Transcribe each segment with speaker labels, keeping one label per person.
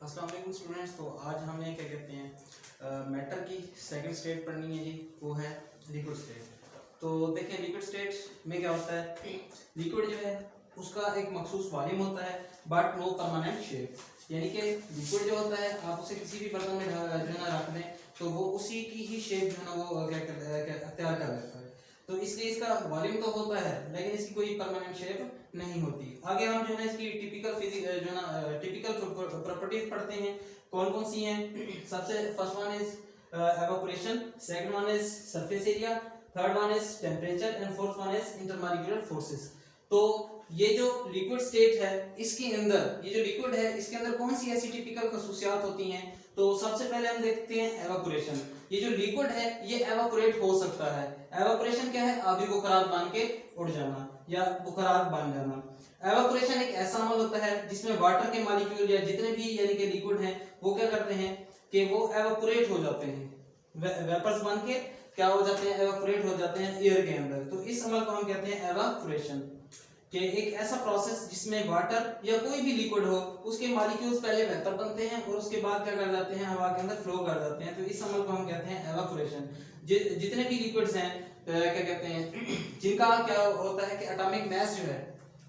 Speaker 1: अस्सलाम वालेकुम स्टूडेंट्स। तो आज हमने क्या कहते हैं मैटर की सेकंड स्टेट पढ़नी है जी, वो है लिक्विड स्टेट। तो देखिए लिक्विड स्टेट में क्या होता है, लिक्विड जो है उसका एक मखसूस वॉल्यूम होता है बट नो परमानेंट शेप। यानी कि लिक्विड जो होता है आप उसे किसी भी बर्तन में जो है ना रख दें तो वो उसी की ही शेप जो है ना वो अख्तियार कर लेता है। तो इसलिए इसका वॉल्यूम तो होता है लेकिन इसकी कोई परमानेंट शेप नहीं होती। आगे हम जो है इसकी टिपिकल फिजिक्स जो है ना टिपिकल प्रॉपर्टीज पढ़ते हैं। कौन कौन सी हैं? सबसे first one is evaporation, second one is surface area, third one is temperature and fourth one is intermolecular forces. तो ये जो लिक्विड स्टेट है इसके अंदर, ये जो लिक्विड है इसके अंदर कौन सी ऐसी टिपिकल खसूसियात होती हैं? तो सबसे पहले हम देखते हैं एवापोरेशन। ये जो लिक्विड है ये एवापोरेट हो सकता है। एवापोरेशन क्या है? आधी बुखारात बन के उड़ जाना या बुखारात बन जाना। एवापोरेशन एक ऐसा अमल होता है जिसमें वाटर के मॉलिक्यूल या जितने भी यानी कि लिक्विड हैं वो क्या करते हैं कि वो एवापोरेट हो जाते हैं, वेपर्स बन के क्या हो जाते हैं, एवापोरेट हो जाते हैं एयर के अंदर। तो इस अमल को हम कहते हैं एवापोरेशन, कि एक ऐसा प्रोसेस जिसमें वाटर या कोई भी लिक्विड हो उसके मॉलिक्यूल्स पहले वेपर बनते हैं और उसके बाद क्या कर जाते हैं, हवा के अंदर फ्लो कर जाते हैं। तो इस अमल को हम कहते हैं एवापोरेशन। जितने भी लिक्विड्स हैं क्या कहते हैं, जिनका क्या होता है कि एटॉमिक मैस जो है,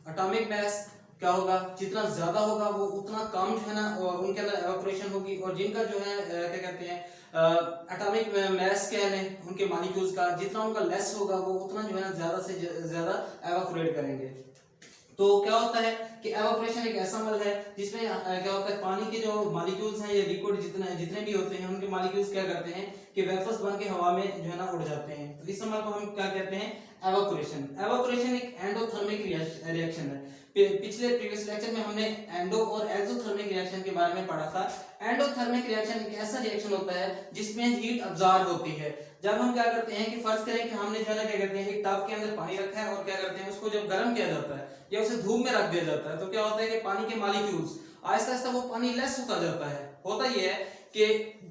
Speaker 1: एटॉमिक मैस क्या होगा, जितना ज्यादा होगा वो उतना कम जो है ना उनके अंदर एवापोरेशन होगी। और जिनका जो है क्या कहते हैं एटॉमिक मैस कह लें उनके मॉलिक्यूल्स का, जितना उनका लेस होगा वो उतना जो है ना ज्यादा से ज्यादा एवापोरेट करेंगे। तो क्या होता है कि एवापोरेशन एक ऐसा अमल है जिसमें क्या होता है, पानी के जो मॉलिक्यूल्स हैं या लिक्विड जितने भी होते हैं उनके मॉलिक्यूल्स क्या करते हैं कि वेपर्स बन के हवा में जो है ना उड़ जाते हैं। तो इस अमल को हम क्या कहते हैं, एवापोरेशन। एवापोरेशन एक एंडोथर्मिक रिएक्शन है। पिछले प्रीवियस लेक्चर में हमने एंडो और एक्सोथर्मिक रिएक्शन के बारे में पढ़ा था। एंडोथर्मिक रिएक्शन एक ऐसा रिएक्शन होता है जिसमें हीट अब्सॉर्ब होती है। जब हम क्या करते हैं कि फर्ज करें कि हमने जो है ना क्या करते हैं एक टब के अंदर पानी रखा है और क्या करते हैं उसको जब गर्म किया जाता है या उसे धूप में रख दिया जाता है तो क्या होता है कि पानी के मॉलिक्यूल्स आहिस्ता आहिस्ता वो पानी लेस होता जाता है। होता ये है कि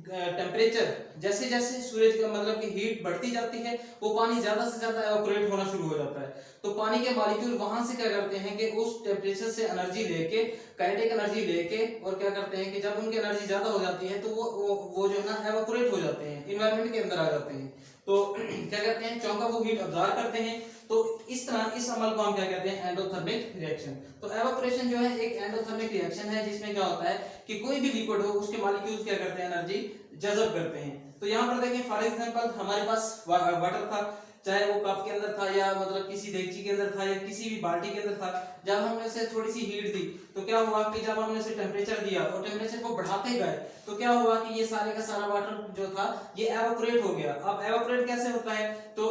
Speaker 1: टेम्परेचर जैसे जैसे सूरज का मतलब कि हीट बढ़ती जाती है वो पानी ज्यादा से ज्यादा एवापोरेट होना शुरू हो जाता है। तो पानी के मॉलिक्यूल वहां से क्या करते हैं कि उस टेम्परेचर से एनर्जी लेके, काइनेटिक एनर्जी लेके, और क्या करते हैं कि जब उनकी एनर्जी ज्यादा हो जाती है तो वो जो है ना एवापोरेट हो जाते हैं, एनवायरनमेंट के अंदर आ जाते हैं। तो क्या करते हैं, चौंका वो हीट अब्सॉर्ब करते हैं। तो इस तरह इस अमल को हम क्या कहते हैं, एंडोथर्मिक रिएक्शन। तो एवापोरेशन जो है एक एंडोथर्मिक रिएक्शन है जिसमें क्या होता है कि कोई भी लिक्विड हो उसके मॉलिक्यूल्स क्या करते हैं, एनर्जी जज़ब करते हैं। तो यहाँ पर देखें फॉर एग्जांपल हमारे पास वाटर था, चाहे वो कप के अंदर था या मतलब किसी देगची के अंदर था या किसी भी बाल्टी के अंदर था। जब हमने उसे थोड़ी सी हीट दी तो क्या हुआ कि जब हमने उसे टेम्परेचर दिया और टेम्परेचर को बढ़ाते गए तो क्या हुआ कि ये सारे का सारा वाटर जो था ये एवापोरेट हो गया। अब एवापोरेट कैसे होता है, तो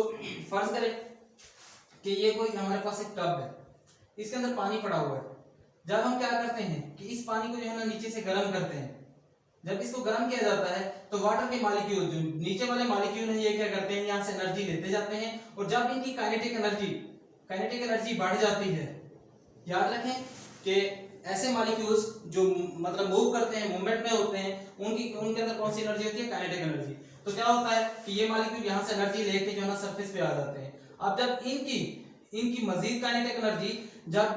Speaker 1: फर्ज करें कि ये कोई हमारे पास एक टब है, इसके अंदर पानी पड़ा हुआ है। जब हम क्या करते हैं कि इस पानी को जो है ना नीचे से गर्म करते हैं, जब इसको गर्म किया जाता है तो वाटर के मॉलिक्यूल जो नीचे वाले मॉलिक्यूल हैं ये क्या करते हैं, यहाँ से एनर्जी लेते जाते हैं। और जब इनकी काइनेटिक एनर्जी बढ़ जाती है, याद रखें कि ऐसे मॉलिक्यूल्स जो मतलब मूव करते हैं, मूवमेंट में होते हैं, उनके अंदर कौन सी एनर्जी होती है, काइनेटिक एनर्जी। तो क्या होता है कि ये मॉलिक्यूल यहाँ से एनर्जी लेके जो है ना सरफेस पे आ जाते हैं। अब जब इनकी मजीद काइनेटिक एनर्जी जब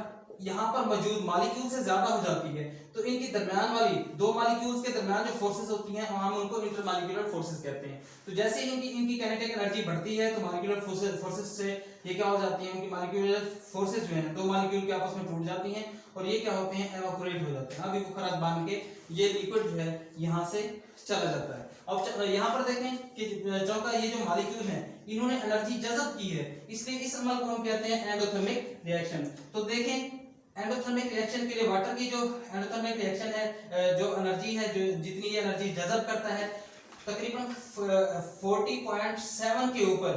Speaker 1: यहाँ पर मौजूद मॉलिक्यूल से ज्यादा हो जाती है तो इनकी दरमियान वाली दो मॉलिक्यूल्स के दरमियान जो फोर्सेस होती हैं हम उनको इंटरमॉलिक्यूलर फोर्सेस कहते हैं। तो जैसे ही इनकी काइनेटिक एनर्जी बढ़ती है तो मॉलिक्यूलर फोर्सेस से ये क्या हो जाती है, उनकी मॉलिक्यूलर फोर्सेस जो हैं दो मॉलिक्यूल के आपस में टूट जाती हैं और ये क्या होते हैं, एवापोरेट हो जाते हैं। अभी बुखारात बांध के ये लिक्विड जो है यहाँ से चला जाता है। अब यहाँ पर देखें कि चौका ये जो मॉलिक्यूल है इन्होंने एनर्जी जज़ब की है, इसलिए इस अमल को हम कहते हैं एंडोथर्मिक रिएक्शन। तो देखें एंडोथर्मिक रिएक्शन के लिए वाटर की जो एंडोथर्मिक रिएक्शन है, जो एनर्जी है, जो जितनी ये एनर्जी जज़ब करता है तकरीबन 40.7 के ऊपर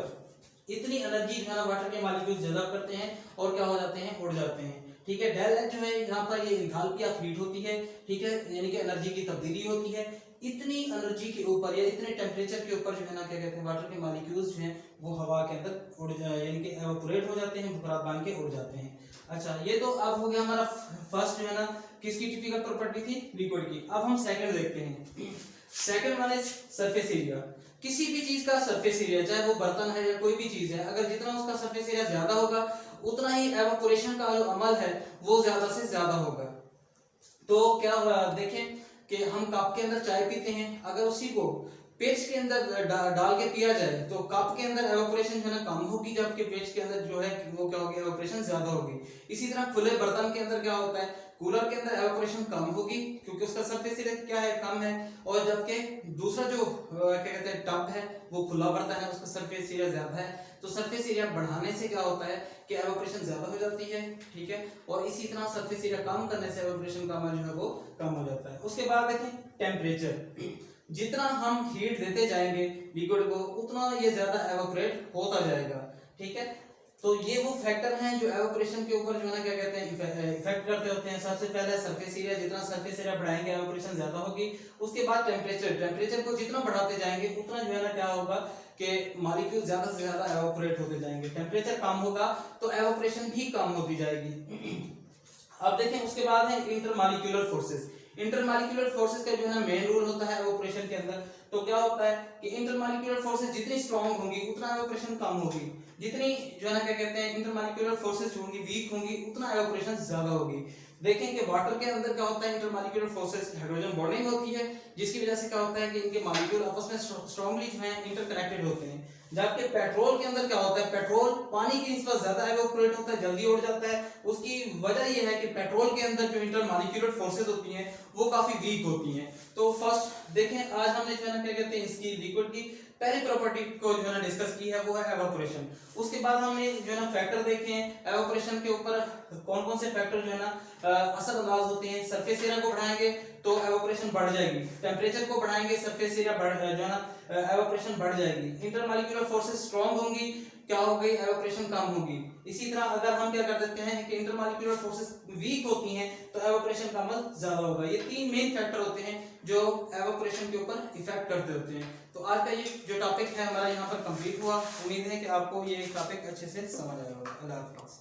Speaker 1: इतनी एनर्जी जो है वाटर के मॉलिक्यूल जज़ब करते हैं और क्या हो जाते हैं, उड़ जाते हैं। ठीक है, डेल एच जो है यहाँ पर ये एंथैल्पी ऑफ हीट होती है। ठीक है, यानी कि एनर्जी की तब्दीली होती है। इतनी एनर्जी के ऊपर या इतने टेम्परेचर के ऊपर जो है ना क्या कहते हैं, वाटर के मॉलिक्यूल्स जो हैं वो हवा के अंदर उड़ यानी कि एवापोरेट हो जाते हैं, बुखारात बन के उड़ जाते हैं। अच्छा, ये तो अब हो गया हमारा फर्स्ट जो है ना किसकी टिपिकल प्रॉपर्टी थी, लिक्विड की। अब हम सेकंड देखते हैं। Second one is surface area. किसी भी चीज का सरफेस एरिया, चाहे वो बर्तन है या कोई भी चीज है, अगर जितना उसका सरफेस एरिया ज्यादा होगा उतना ही एवापोरेशन का जो अमल है वो ज्यादा से ज्यादा होगा। तो क्या देखें कि हम कप के अंदर चाय पीते हैं, अगर उसी को पेच के अंदर डाल के पिया जाए तो कप के अंदर एवापोरेशन जो है ना कम होगी, जबकि पेच के अंदर जो है वो क्या होगी, एवापोरेशन ज्यादा होगी। इसी तरह खुले बर्तन के अंदर क्या होता है, कूलर के अंदर एवापोरेशन कम होगी क्योंकि उसका सरफेस एरिया क्या है, कम है, और जबकि दूसरा जो क्या कहते हैं टब है वो खुला बर्तन है, उसका सरफेस एरिया ज्यादा है। तो सरफेस एरिया बढ़ाने से क्या होता है कि एवापोरेशन ज्यादा हो जाती है, ठीक है, और इसी तरह सरफेस एरिया कम करने से एवापोरेशन का जो है वो कम हो जाता है। उसके बाद देखें टेम्परेचर, जितना हम हीट देते जाएंगे लिक्विड को उतना ये ज्यादा एवापोरेट होता जाएगा, ठीक है। तो ये वो फैक्टर हैं जो एवापोरेशन के ऊपर जो है ना क्या कहते हैं इफेक्ट करते होते हैं। सबसे पहले सरफेस एरिया, जितना सरफेस एरिया बढ़ाएंगे एवापोरेशन ज्यादा होगी। उसके बाद टेम्परेचर, टेम्परेचर को जितना बढ़ाते जाएंगे उतना जो है ना क्या होगा कि मॉलिक्यूल ज्यादा से ज्यादा एवापोरेट होते जाएंगे। टेम्परेचर कम होगा तो एवापोरेशन भी कम होती जाएगी। अब देखें उसके बाद है इंटरमॉलिक्यूलर फोर्सेस। इंटरमॉलिक्यूलर फोर्सेस का जो है ना मेन रूल होता है एवापोरेशन के अंदर। तो क्या होता है कि इंटरमॉलिक्यूलर फोर्सेस जितनी स्ट्रांग होंगी उतना एवापोरेशन कम होगी, जितनी जो है ना क्या कहते हैं इंटरमॉलिक्यूलर फोर्सेस जो होंगी वीक होंगी उतना एवापोरेशन ज्यादा होगी। देखें कि वाटर के अंदर क्या होता है, इंटरमॉलिक्यूलर फोर्सेस हाइड्रोजन बॉन्डिंग होती है, जिसकी वजह से क्या होता है कि इनके मॉलिक्यूल आपस में स्ट्रांगली जो है इंटरकनेक्टेड होते हैं। जबकि पेट्रोल के अंदर क्या होता है, पेट्रोल पानी की निस्बत ज्यादा एवापोरेट होता है, जल्दी उड़ जाता है। उसकी वजह यह है कि पेट्रोल के अंदर जो इंटरमॉलिक्यूलर फोर्सेस होती हैं वो काफी वीक होती हैं। तो फर्स्ट देखें आज हमने जो है ना क्या कहते हैं इसकी लिक्विड की पहली प्रॉपर्टी को जो है ना डिस्कस की है वो है एवापोरेशन। उसके बाद हमने जो है ना फैक्टर देखे हैं एवापोरेशन के ऊपर, कौन कौन से फैक्टर जो है ना असरअंदाज होते हैं। सरफेस एरिया को बढ़ाएंगे तो एवापोरेशन बढ़ जाएगी, टेम्परेचर को बढ़ाएंगे सरफेस एरिया जो है ना एवापोरेशन बढ़ जाएगी। इंटरमॉलिक्यूलर फोर्सेस स्ट्रांग होंगी, क्या हो गई, एवापोरेशन कम होगी। इसी तरह अगर हम क्या कर देते हैं कि इंटरमॉलिक्यूलर फोर्सेस वीक होती हैं तो एवापोरेशन का अमल ज्यादा होगा। ये तीन मेन फैक्टर होते हैं जो एवापोरेशन के ऊपर इफेक्ट करते होते हैं। तो आज का ये जो टॉपिक है हमारा यहाँ पर कंप्लीट हुआ। उम्मीद है कि आपको ये टॉपिक अच्छे से समझ आया होगा। अल्लाह हाफ़िज़।